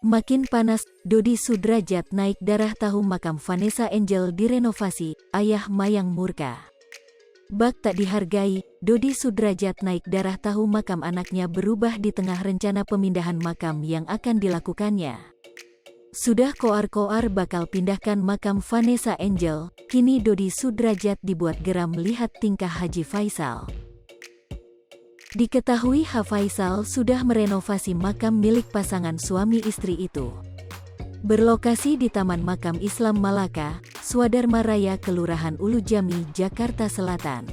Makin panas, Dodi Sudrajat naik darah tahu makam Vanessa Angel direnovasi, ayah Mayang murka. Bak tak dihargai, Dodi Sudrajat naik darah tahu makam anaknya berubah di tengah rencana pemindahan makam yang akan dilakukannya. Sudah koar-koar bakal pindahkan makam Vanessa Angel, kini Dodi Sudrajat dibuat geram lihat tingkah Haji Faisal. Diketahui Faisal sudah merenovasi makam milik pasangan suami istri itu. Berlokasi di Taman Makam Islam Malaka, Swadharma Raya, Kelurahan Ulu Jami, Jakarta Selatan.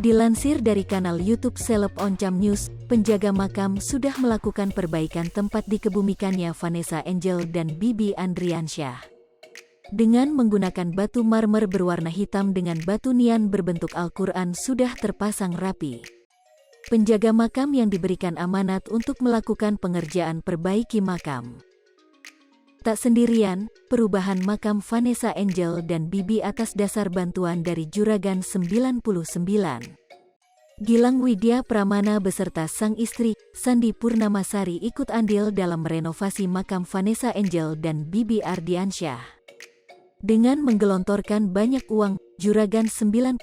Dilansir dari kanal YouTube Seleb Oncam News, penjaga makam sudah melakukan perbaikan tempat dikebumikannya Vanessa Angel dan Bibi Andriansyah. Dengan menggunakan batu marmer berwarna hitam dengan batu nian berbentuk Al-Quran sudah terpasang rapi. Penjaga makam yang diberikan amanat untuk melakukan pengerjaan perbaiki makam. Tak sendirian, perubahan makam Vanessa Angel dan Bibi atas dasar bantuan dari Juragan 99. Gilang Widya Pramana beserta sang istri, Sandi Purnamasari ikut andil dalam merenovasi makam Vanessa Angel dan Bibi Ardiansyah. Dengan menggelontorkan banyak uang, Juragan 99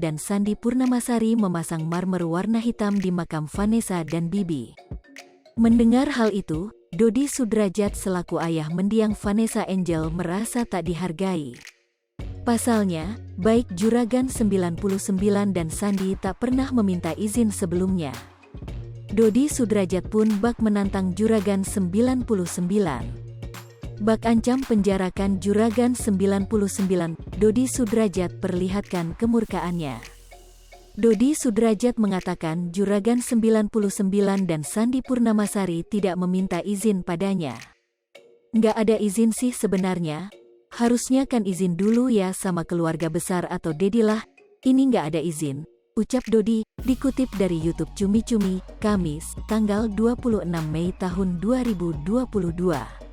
dan Sandi Purnamasari memasang marmer warna hitam di makam Vanessa dan Bibi. Mendengar hal itu, Dodi Sudrajat selaku ayah mendiang Vanessa Angel merasa tak dihargai. Pasalnya, baik Juragan 99 dan Sandi tak pernah meminta izin sebelumnya. Dodi Sudrajat pun bak menantang Juragan 99. Bak ancam penjarakan Juragan 99, Dodi Sudrajat perlihatkan kemurkaannya. Dodi Sudrajat mengatakan Juragan 99 dan Sandi Purnamasari tidak meminta izin padanya. Nggak ada izin sih sebenarnya, harusnya kan izin dulu ya sama keluarga besar atau dedilah, ini nggak ada izin, ucap Dodi, dikutip dari YouTube Cumi Cumi, Kamis, tanggal 26 Mei tahun 2022.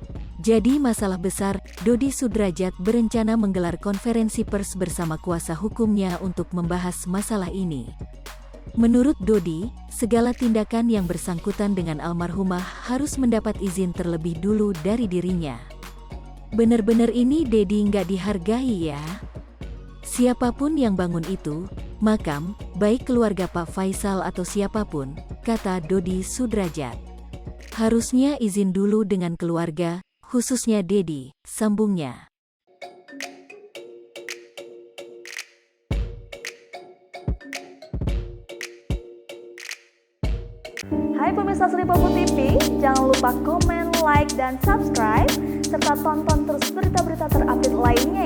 Jadi masalah besar, Dodi Sudrajat berencana menggelar konferensi pers bersama kuasa hukumnya untuk membahas masalah ini. Menurut Dodi, segala tindakan yang bersangkutan dengan almarhumah harus mendapat izin terlebih dulu dari dirinya. Bener-bener ini Dedi nggak dihargai ya. Siapapun yang bangun itu, makam, baik keluarga Pak Faisal atau siapapun, kata Dodi Sudrajat. Harusnya izin dulu dengan keluarga, khususnya Dedi, sambungnya. Hai pemirsa Sri Popo TV, jangan lupa komen, like, dan subscribe, serta tonton terus berita-berita terupdate lainnya